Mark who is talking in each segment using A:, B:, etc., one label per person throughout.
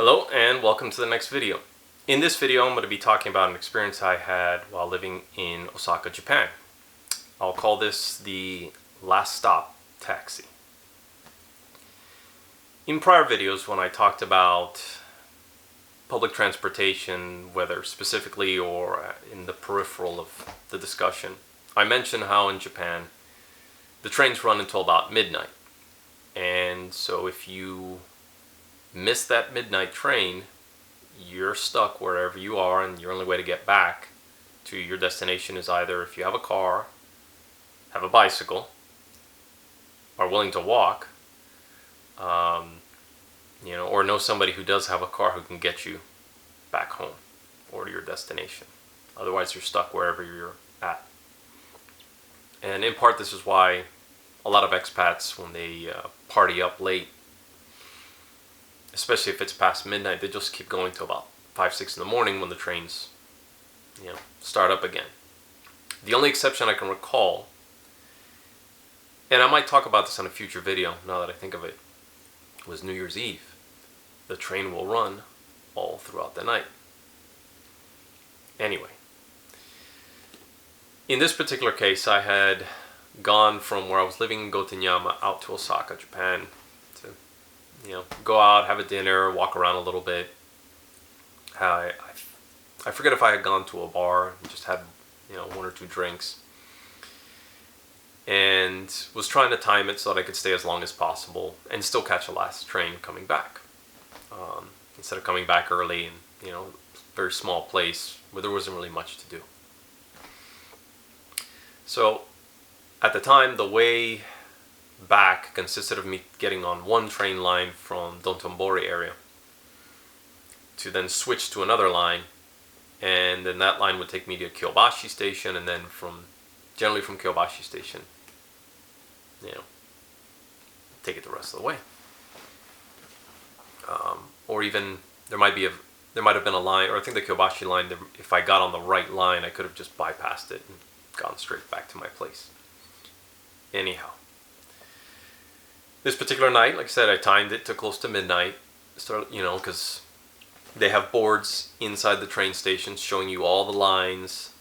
A: Hello and welcome to the next video. In this video I'm going to be talking about an experience I had while living in Osaka, Japan. I'll call this the last stop taxi. In prior videos when I talked about public transportation, whether specifically or in the peripheral of the discussion, I mentioned how in Japan the trains run until about midnight. And so if you miss that midnight train, you're stuck wherever you are, and your only way to get back to your destination is either, if you have a car, have a bicycle, are willing to walk, or know somebody who does have a car who can get you back home or to your destination. Otherwise you're stuck wherever you're at. And in part this is why a lot of expats, when they party up late, especially if it's past midnight, they just keep going till about 5, 6 in the morning when the trains, start up again. The only exception I can recall, and I might talk about this in a future video now that I think of it, was New Year's Eve. The train will run all throughout the night. Anyway, in this particular case, I had gone from where I was living in Goten-yama out to Osaka, Japan, to go out, have a dinner, walk around a little bit. I forget if I had gone to a bar and just had 1 or 2 drinks, and was trying to time it so that I could stay as long as possible and still catch the last train coming back, instead of coming back early and very small place where there wasn't really much to do. So at the time, the way back consisted of me getting on one train line from Dotonbori area to then switch to another line, and then that line would take me to Kyobashi station, and then generally from Kyobashi station, take it the rest of the way. Or even there might have been a line, or I think the Kyobashi line, if I got on the right line, I could have just bypassed it and gone straight back to my place. Anyhow, this particular night, like I said, I timed it to close to midnight. Because they have boards inside the train stations showing you all the lines,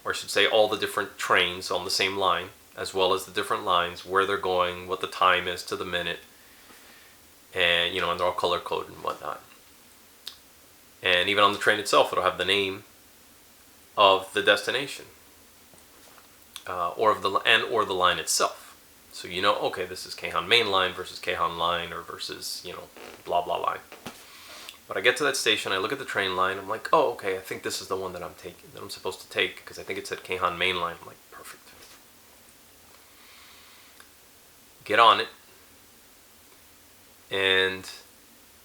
A: or I should say all the different trains on the same line, as well as the different lines, where they're going, what the time is to the minute, and and they're all color coded and whatnot. And even on the train itself, it'll have the name of the destination, or the line itself. So okay, this is Keihan Main Line versus Keihan Line, or versus, blah blah line. But I get to that station, I look at the train line, I'm like, oh, okay, I think this is the one that I'm supposed to take, because I think it said Keihan Main Line. I'm like, perfect. Get on it, and,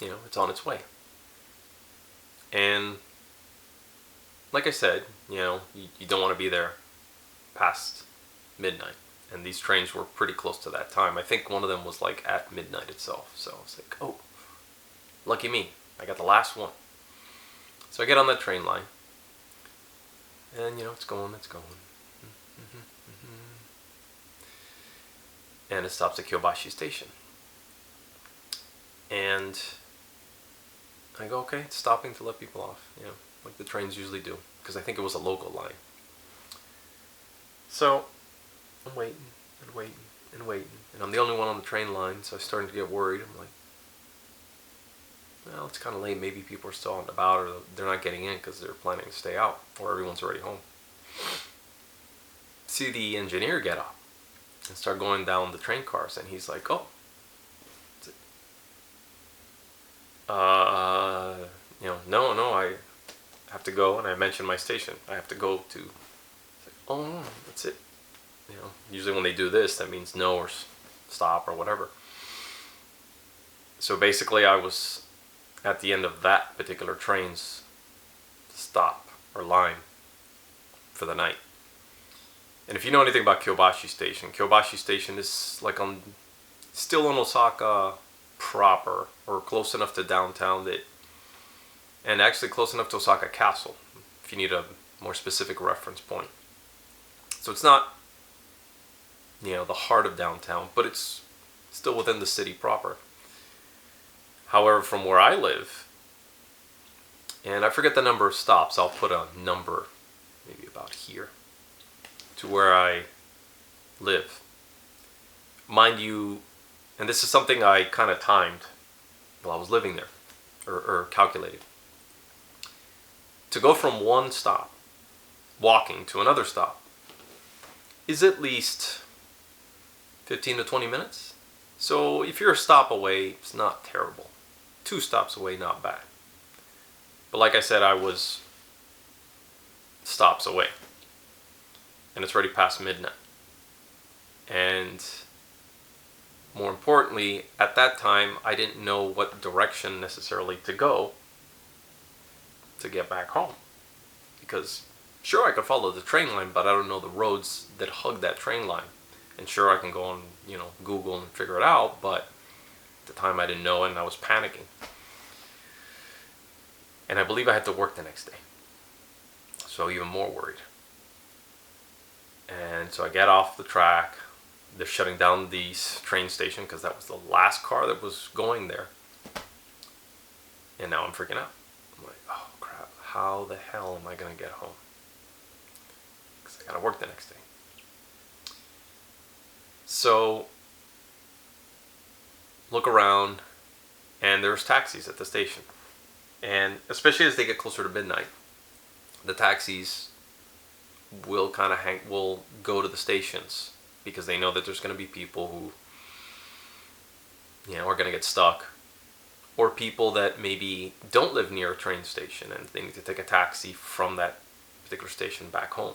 A: it's on its way. And, like I said, you don't want to be there past midnight. And these trains were pretty close to that time. I think one of them was like at midnight itself. So I was like, oh, lucky me. I got the last one. So I get on that train line. And, it's going. And it stops at Kyobashi station. And I go, okay, it's stopping to let people off, like the trains usually do. Because I think it was a local line. So I'm waiting, and I'm the only one on the train line, so I'm starting to get worried. I'm like, well, it's kind of late, maybe people are still on about, or they're not getting in because they're planning to stay out, or everyone's already home. See the engineer get up and start going down the train cars, and he's like, oh, no, I have to go, and I mentioned my station. I have to go to, like, oh, no, that's it. Usually when they do this, that means no or stop or whatever. So basically I was at the end of that particular train's stop or line for the night. And if you know anything about Kyobashi Station is like still in Osaka proper, or close enough to downtown and actually close enough to Osaka Castle, if you need a more specific reference point. So it's not the heart of downtown, but it's still within the city proper. However, from where I live, And I forget the number of stops. I'll put a number maybe about here to where I live. Mind you, and this is something I kind of timed while I was living there, or calculated. To go from one stop, walking, to another stop, is at least 15 to 20 minutes. So if you're a stop away, it's not terrible. 2 stops away, not bad. But like I said, I was stops away. And it's already past midnight. And more importantly, at that time, I didn't know what direction necessarily to go to get back home. Because sure, I could follow the train line, but I don't know the roads that hug that train line. And sure, I can go on, Google and figure it out, but at the time I didn't know it and I was panicking. And I believe I had to work the next day. So even more worried. And so I get off the track. They're shutting down the train station because that was the last car that was going there. And now I'm freaking out. I'm like, oh crap, how the hell am I going to get home? Because I got to work the next day. So look around, and there's taxis at the station. And especially as they get closer to midnight, the taxis will will go to the stations because they know that there's going to be people who, are going to get stuck, or people that maybe don't live near a train station and they need to take a taxi from that particular station back home.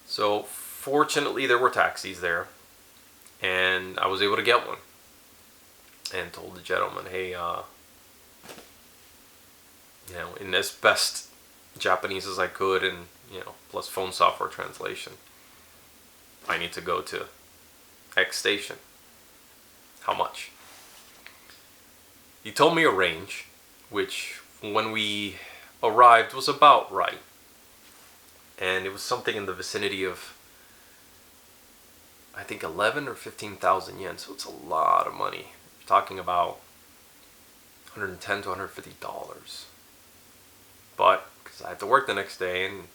A: So fortunately, there were taxis there, and I was able to get one, and told the gentleman, hey, in as best Japanese as I could, and plus phone software translation, I need to go to X station. How much? He told me a range, which when we arrived was about right, and it was something in the vicinity of, I think, 11 or 15,000 yen. So it's a lot of money. You're talking about $110 to $150. But because I had to work the next day, and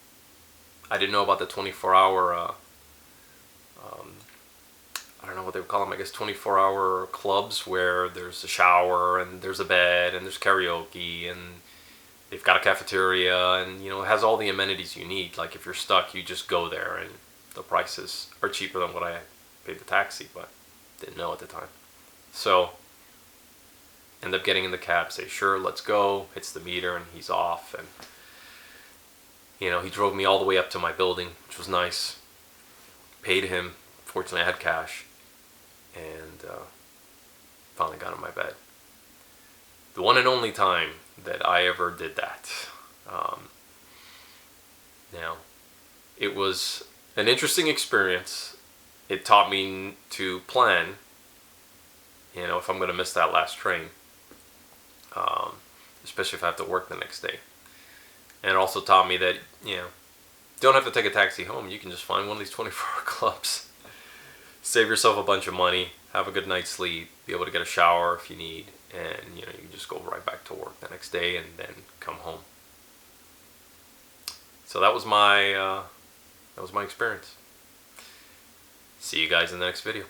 A: I didn't know about the 24-hour, I don't know what they would call them, I guess 24-hour clubs where there's a shower and there's a bed and there's karaoke and they've got a cafeteria and, it has all the amenities you need. Like if you're stuck, you just go there and the prices are cheaper than what I paid the taxi, but didn't know at the time. So end up getting in the cab, say, sure, let's go. Hits the meter and he's off. And, he drove me all the way up to my building, which was nice. Paid him. Fortunately, I had cash. And finally got in my bed. The one and only time that I ever did that. Now, it was an interesting experience. It taught me to plan, if I'm going to miss that last train. Especially if I have to work the next day. And it also taught me that, don't have to take a taxi home. You can just find one of these 24-hour clubs. Save yourself a bunch of money, have a good night's sleep, be able to get a shower if you need, and, you can just go right back to work the next day and then come home. So that was my experience. See you guys in the next video.